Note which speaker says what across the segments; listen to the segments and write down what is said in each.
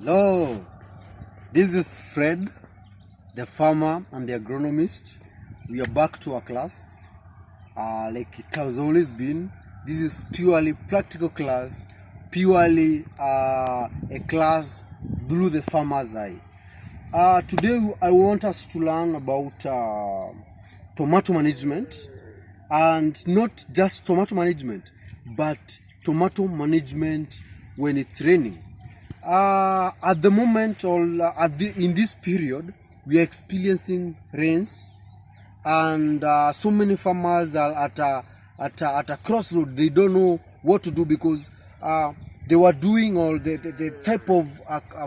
Speaker 1: Hello, this is Fred, the farmer and the agronomist. We are back to our class, like it has always been. This is purely practical class, purely a class through the farmer's eye. Today I want us to learn about tomato management, and not just tomato management, but tomato management when it's raining. At the moment, or in this period, we are experiencing rains, and so many farmers are at a crossroad. They don't know what to do because they were doing, or the type of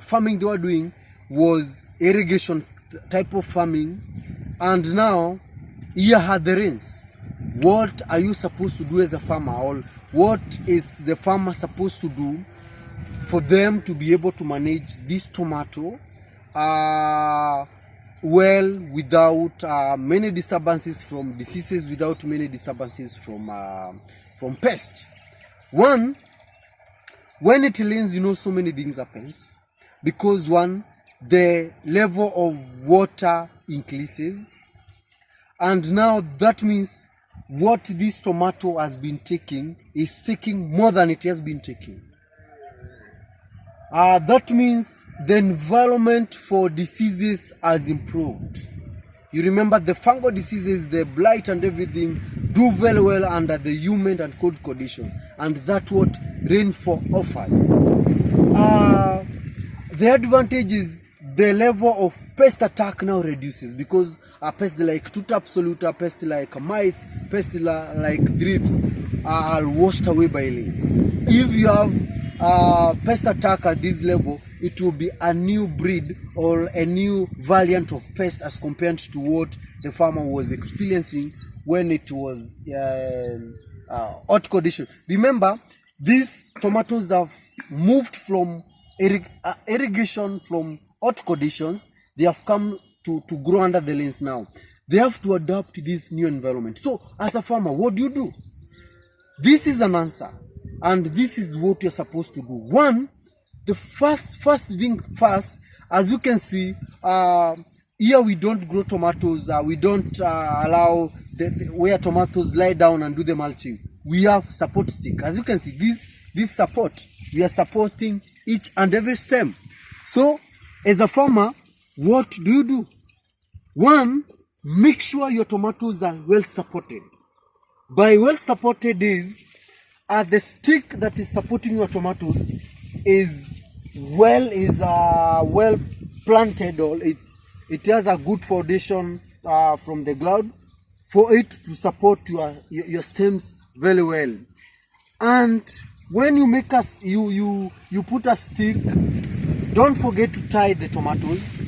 Speaker 1: farming they were doing was irrigation type of farming, and now here are the rains. What are you supposed to do as a farmer, or what is the farmer supposed to do for them to be able to manage this tomato well, without many disturbances from diseases, without many disturbances from pests? One, when it rains, so many things happens, because one, the level of water increases, and now that means what this tomato has been taking is taking more than it has been taking. That means the environment for diseases has improved. You remember the fungal diseases, the blight and everything do very well under the humid and cold conditions, and that's what rainfall offers. The advantage is the level of pest attack now reduces, because pests like absoluta, pests like mites, pests like thrips are washed away by rains. If you have pest attack at this level, it will be a new breed or a new variant of pest as compared to what the farmer was experiencing when it was hot condition. Remember, these tomatoes have moved from irrigation from hot conditions. They have come to grow under the lens now. They have to adapt to this new environment. So as a farmer, what do? This is an answer, and this is what you're supposed to do. One, the first thing first, as you can see, here we don't grow tomatoes. We don't allow where tomatoes lie down and do the mulching. We have support stick. As you can see, this support, we are supporting each and every stem. So as a farmer, what do? One, make sure your tomatoes are well supported. By well supported is the stick that is supporting your tomatoes is well planted, or it has a good foundation from the ground for it to support your stems very well. And when you make you put a stick, don't forget to tie the tomatoes.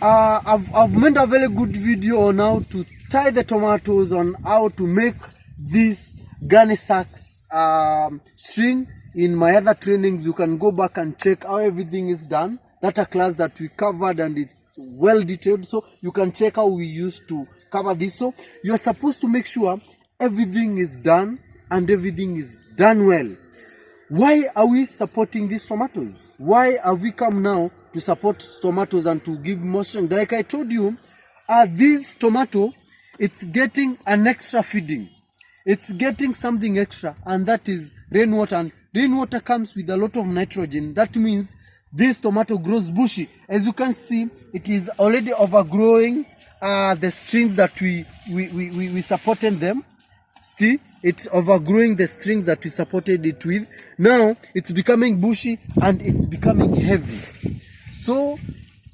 Speaker 1: I've made a very good video on how to tie the tomatoes, on how to make this gunny sacks string. In my other trainings, you can go back and check how everything is done. That's a class that we covered, and it's well detailed, so you can check how we used to cover this. So you're supposed to make sure everything is done, and everything is done well. Why are we supporting these tomatoes? Why have we come now to support tomatoes and to give more strength? Like I told you, this tomato, it's getting an extra feeding. It's getting something extra, and that is rainwater. And rainwater comes with a lot of nitrogen. That means this tomato grows bushy. As you can see, it is already overgrowing the strings that we supported them. See, it's overgrowing the strings that we supported it with. Now it's becoming bushy and it's becoming heavy. So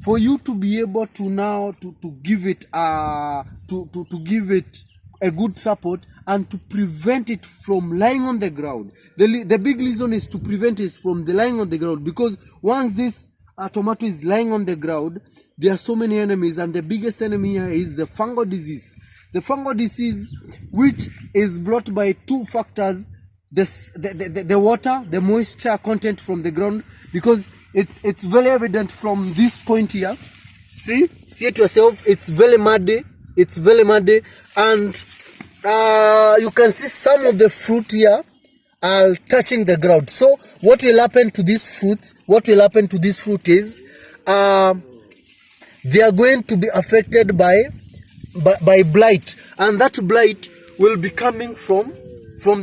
Speaker 1: for you to be able to now to give it to give it a good support and to prevent it from lying on the ground. The big reason is to prevent it from lying on the ground, because once this tomato is lying on the ground, there are so many enemies, and the biggest enemy here is the fungal disease. The fungal disease, which is brought by two factors: the water, the moisture content from the ground, because it's very evident from this point here. See it yourself. It's very muddy. And you can see some of the fruit here are touching the ground. So what will happen to these fruits? What will happen to this fruit is they are going to be affected by blight, and that blight will be coming from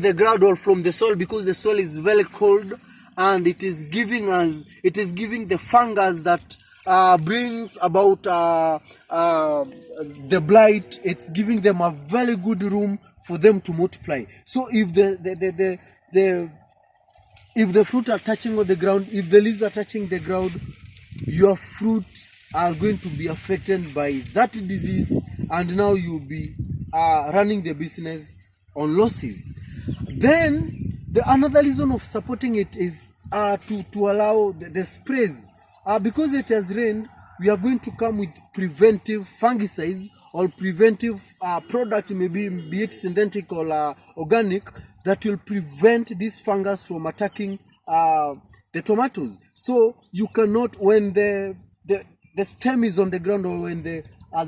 Speaker 1: the ground or from the soil, because the soil is very cold, and it is giving the fungus that brings about the blight. It's giving them a very good room for them to multiply. So if the fruit are touching on the ground, if the leaves are touching the ground, your fruit are going to be affected by that disease, and now you'll be running the business on losses. Then another reason of supporting it is to allow the sprays. Because it has rained, we are going to come with preventive fungicides or preventive product, maybe be it synthetic or organic, that will prevent this fungus from attacking the tomatoes. So you cannot, when the stem is on the ground, or when the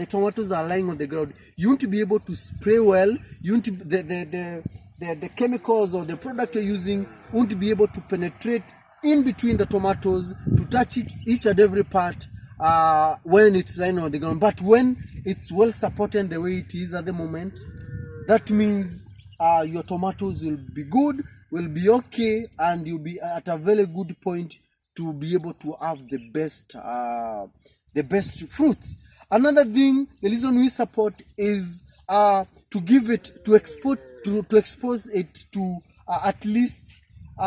Speaker 1: tomatoes are lying on the ground, you want to be able to spray well. You want to, the chemicals or the product you're using won't be able to penetrate in between the tomatoes to touch each and every part when it's lying on the ground. But when it's well supported the way it is at the moment, that means your tomatoes will be good, will be okay, and you'll be at a very good point to be able to have the best fruits. Another thing, the reason we support is to give it, to expose it to at least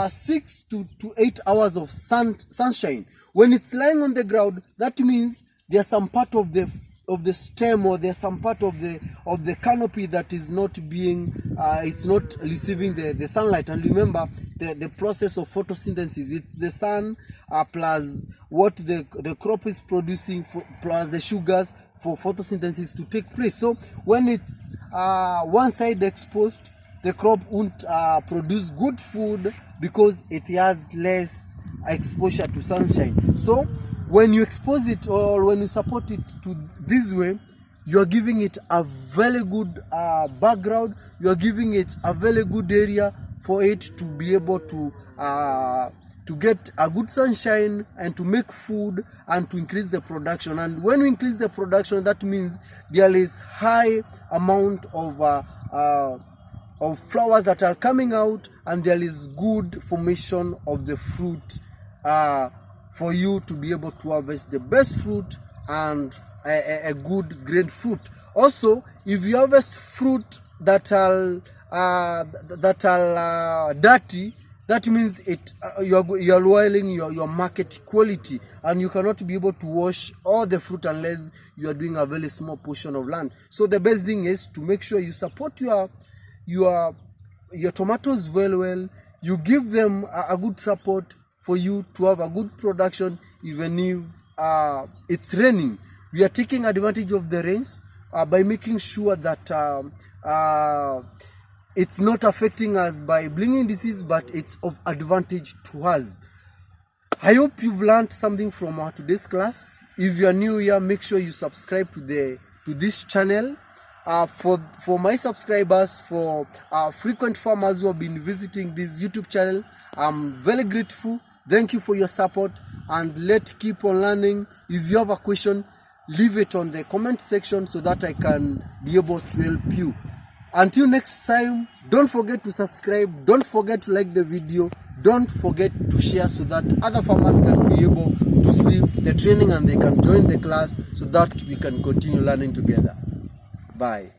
Speaker 1: 6 to 8 hours of sunshine. When it's lying on the ground, that means there's some part of the stem, or there's some part of the canopy that is not being it's not receiving the sunlight. And remember, the process of photosynthesis, it's the sun plus what the crop is producing plus the sugars for photosynthesis to take place. So when it's one side exposed, the crop won't produce good food because it has less exposure to sunshine. So when you expose it, or when you support it to this way, you are giving it a very good background. You are giving it a very good area for it to be able to get a good sunshine and to make food and to increase the production. And when we increase the production, that means there is high amount of flowers that are coming out, and there is good formation of the fruit for you to be able to harvest the best fruit and a good green fruit. Also, if you harvest fruit that are dirty, that means you are lowering your market quality, and you cannot be able to wash all the fruit unless you are doing a very small portion of land. So the best thing is to make sure you support your tomatoes very well. You give them a good support for you to have a good production, even if it's raining. We are taking advantage of the rains by making sure that it's not affecting us by bringing disease, but it's of advantage to us. I hope you've learned something from today's class. If you are new here, make sure you subscribe to this channel. For my subscribers, for frequent farmers who have been visiting this YouTube channel, I'm very grateful. Thank you for your support, and let's keep on learning. If you have a question, leave it on the comment section so that I can be able to help you. Until next time, don't forget to subscribe, don't forget to like the video, don't forget to share so that other farmers can be able to see the training and they can join the class so that we can continue learning together. Bye.